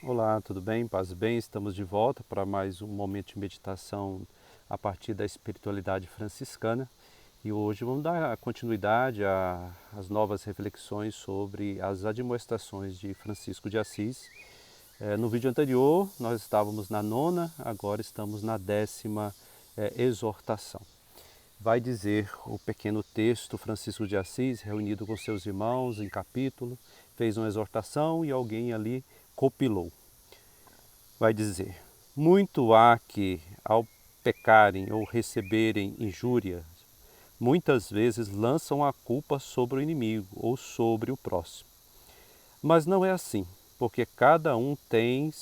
Olá, tudo bem? Paz e bem? Estamos de volta para mais um momento de meditação a partir da espiritualidade franciscana e hoje vamos dar continuidade às novas reflexões sobre as admoestações de Francisco de Assis. No vídeo anterior nós estávamos na nona, agora estamos na décima exortação. Vai dizer o pequeno texto Francisco de Assis, reunido com seus irmãos em capítulo, fez uma exortação e alguém ali copilou. Vai dizer: muito há que, ao pecarem ou receberem injúrias, muitas vezes lançam a culpa sobre o inimigo ou sobre o próximo. Mas não é assim, porque cada um tem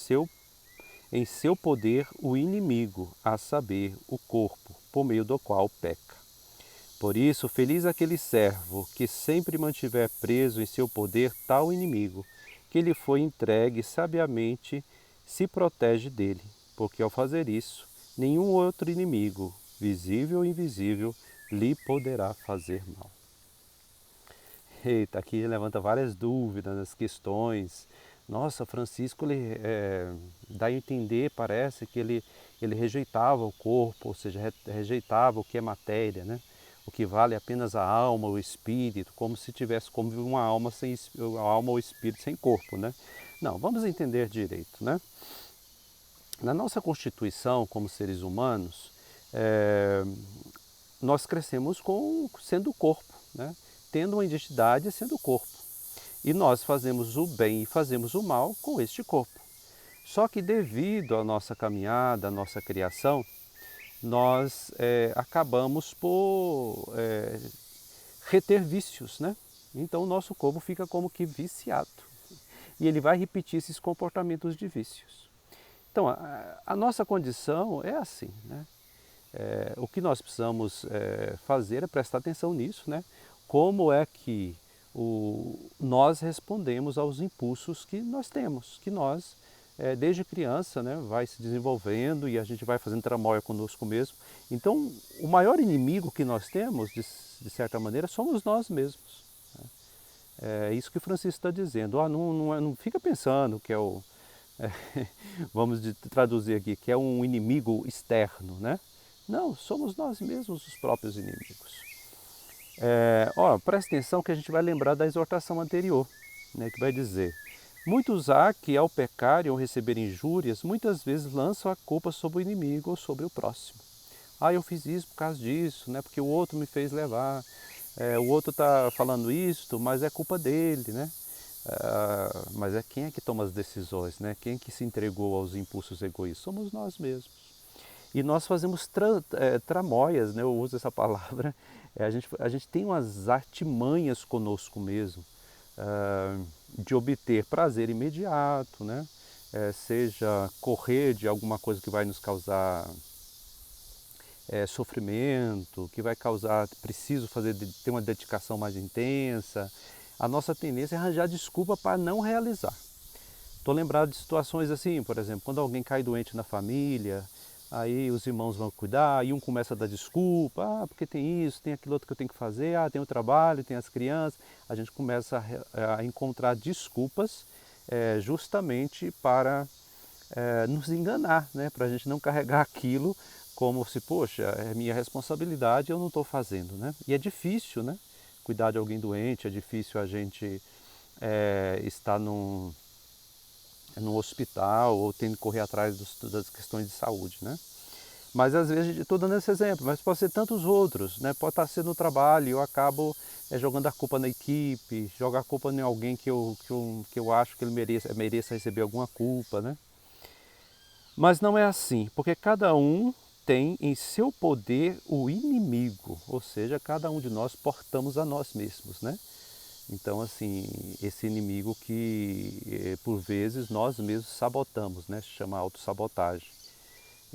em seu poder o inimigo, a saber, o corpo, por meio do qual peca. Por isso, feliz aquele servo que sempre mantiver preso em seu poder tal inimigo, que lhe foi entregue sabiamente, se protege dele, porque ao fazer isso, nenhum outro inimigo, visível ou invisível, lhe poderá fazer mal. Eita, aqui levanta várias dúvidas, as questões. Nossa, Francisco ele, dá a entender, parece que ele rejeitava o corpo, ou seja, rejeitava o que é matéria, né? O que vale apenas a alma, o espírito, como se tivesse como uma alma sem uma alma ou espírito sem corpo, né? Não, vamos entender direito, né? Na nossa constituição como seres humanos, é, nós crescemos sendo o corpo, né? Tendo uma identidade sendo o corpo. E nós fazemos o bem e fazemos o mal com este corpo. Só que devido à nossa caminhada, à nossa criação, nós acabamos por reter vícios, né? Então o nosso corpo fica como que viciado. E ele vai repetir esses comportamentos de vícios. Então a nossa condição é assim, né? O que nós precisamos fazer é prestar atenção nisso, né? Como é que nós respondemos aos impulsos que nós temos, que nós, desde criança, né, vai se desenvolvendo e a gente vai fazendo tramóia conosco mesmo. Então, o maior inimigo que nós temos, de certa maneira, somos nós mesmos. É isso que o Francisco está dizendo. Não fica pensando que é o, é, vamos traduzir aqui, que é um inimigo externo, né? Não, somos nós mesmos os próprios inimigos. Presta atenção que a gente vai lembrar da exortação anterior, né, que vai dizer: muitos há que ao pecarem ou receberem injúrias, muitas vezes lançam a culpa sobre o inimigo ou sobre o próximo. Ah, eu fiz isso por causa disso, né, porque o outro me fez levar. O outro está falando isto, mas é culpa dele, né? Mas quem é que toma as decisões, né? Quem é que se entregou aos impulsos egoístas? Somos nós mesmos. E nós fazemos tramóias, né? Eu uso essa palavra. A gente tem umas artimanhas conosco mesmo, de obter prazer imediato, né? Seja correr de alguma coisa que vai nos causar sofrimento, que vai causar, preciso ter uma dedicação mais intensa. A nossa tendência é arranjar desculpa para não realizar. Estou lembrado de situações assim, por exemplo, quando alguém cai doente na família, aí os irmãos vão cuidar e um começa a dar desculpa, porque tem isso, tem aquilo outro que eu tenho que fazer, tem o trabalho, tem as crianças. A gente começa a encontrar desculpas justamente para nos enganar, né? Para a gente não carregar aquilo como se, poxa, é minha responsabilidade, eu não estou fazendo, né? E é difícil, né? Cuidar de alguém doente, é difícil a gente estar num hospital ou tendo que correr atrás das questões de saúde, né? Mas às vezes, estou dando esse exemplo, mas pode ser tantos outros, né? Pode estar sendo no trabalho e eu acabo jogando a culpa na equipe, jogar a culpa em alguém que eu acho que ele mereça receber alguma culpa, né? Mas não é assim, porque cada um tem em seu poder o inimigo, ou seja, cada um de nós portamos a nós mesmos, né? Então, assim, esse inimigo que por vezes nós mesmos sabotamos, né? Se chama autossabotagem.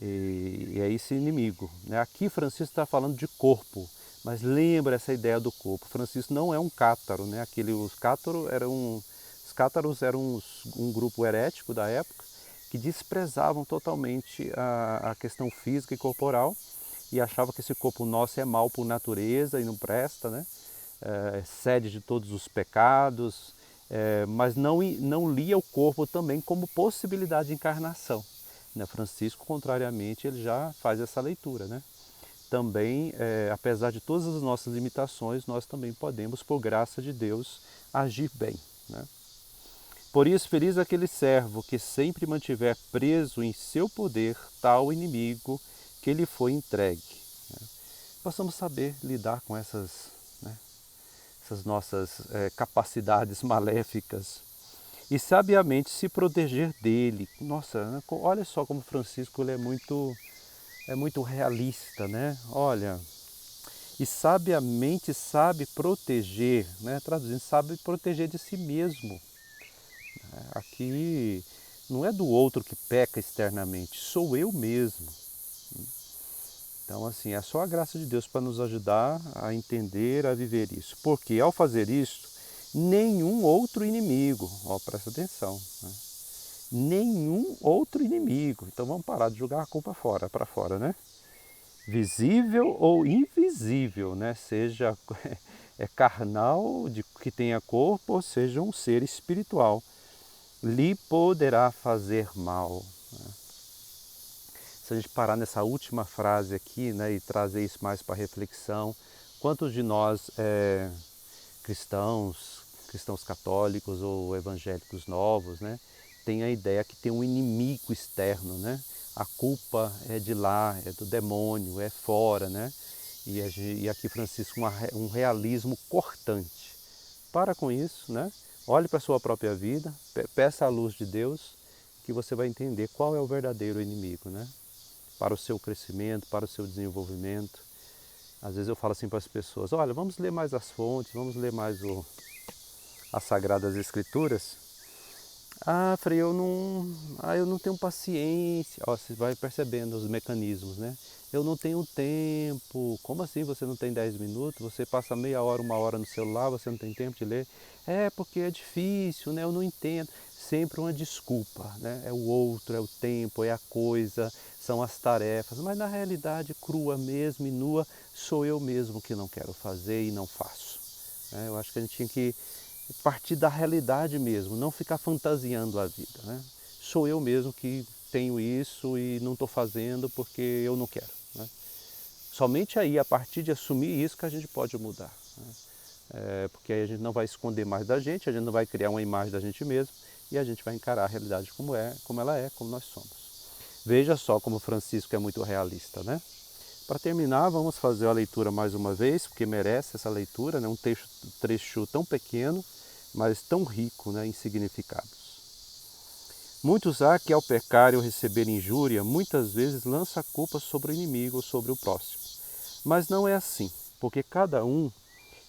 E é esse inimigo, né? Aqui Francisco está falando de corpo, mas lembra essa ideia do corpo. Francisco não é um cátaro, né? Os cátaros eram um grupo herético da época que desprezavam totalmente a questão física e corporal e achavam que esse corpo nosso é mau por natureza e não presta, né? Sede de todos os pecados, mas não lia o corpo também como possibilidade de encarnação. Né? Francisco, contrariamente, ele já faz essa leitura. Né? Também, apesar de todas as nossas limitações, nós também podemos, por graça de Deus, agir bem. Né? Por isso, feliz aquele servo que sempre mantiver preso em seu poder tal inimigo que lhe foi entregue. Né? Possamos saber lidar com essas nossas capacidades maléficas e sabiamente se proteger dele. Nossa, olha só como Francisco ele é muito realista, né? Olha, e sabiamente sabe proteger, né? Traduzindo, sabe proteger de si mesmo. Aqui não é do outro que peca externamente, sou eu mesmo. Então, assim, é só a graça de Deus para nos ajudar a entender, a viver isso. Porque ao fazer isso, nenhum outro inimigo, ó, presta atenção, né? Nenhum outro inimigo. Então vamos parar de jogar a culpa para fora, né? Visível ou invisível, né? Seja carnal, que tenha corpo, ou seja um ser espiritual, lhe poderá fazer mal. Né? Se a gente parar nessa última frase aqui, né, e trazer isso mais para reflexão, quantos de nós cristãos católicos ou evangélicos novos, né, tem a ideia que tem um inimigo externo, né? A culpa é de lá, é do demônio, é fora, né? E aqui Francisco um realismo cortante. Para com isso, né? Olhe para a sua própria vida, peça a luz de Deus, que você vai entender qual é o verdadeiro inimigo, né? Para o seu crescimento, para o seu desenvolvimento. Às vezes eu falo assim para as pessoas, olha, vamos ler mais as fontes, vamos ler mais as Sagradas Escrituras. Ah, Frei, eu não tenho paciência. Ó, você vai percebendo os mecanismos, né? Eu não tenho tempo. Como assim você não tem 10 minutos? Você passa meia hora, uma hora no celular, você não tem tempo de ler? É porque é difícil, né? Eu não entendo. Sempre uma desculpa, né? É o outro, é o tempo, é a coisa, são as tarefas. Mas na realidade, crua mesmo e nua, sou eu mesmo que não quero fazer e não faço. Eu acho que a gente tinha que partir da realidade mesmo, não ficar fantasiando a vida. Né? Sou eu mesmo que tenho isso e não estou fazendo porque eu não quero. Né? Somente aí, a partir de assumir isso, que a gente pode mudar. Né? Porque aí a gente não vai esconder mais da gente, a gente não vai criar uma imagem da gente mesmo e a gente vai encarar a realidade como ela é, como nós somos. Veja só como Francisco é muito realista, né? Para terminar, vamos fazer a leitura mais uma vez, porque merece essa leitura, né? Um trecho tão pequeno, mas tão rico, né, em significados. Muitos há que ao pecar ou receber injúria, muitas vezes lança a culpa sobre o inimigo ou sobre o próximo. Mas não é assim, porque cada um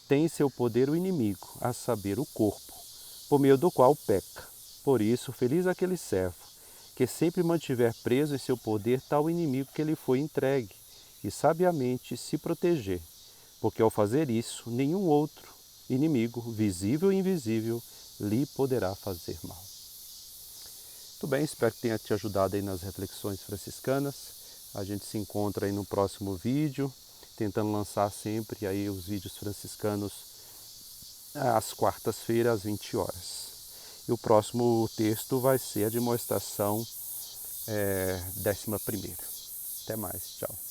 tem em seu poder o inimigo, a saber, o corpo, por meio do qual peca. Por isso, feliz aquele servo, que sempre mantiver preso em seu poder tal inimigo que lhe foi entregue, e sabiamente se proteger, porque ao fazer isso, nenhum outro inimigo, visível e invisível, lhe poderá fazer mal. Muito bem, espero que tenha te ajudado aí nas reflexões franciscanas. A gente se encontra aí no próximo vídeo, tentando lançar sempre aí os vídeos franciscanos às quartas-feiras, às 20 horas. E o próximo texto vai ser a demonstração 11ª. Até mais, tchau.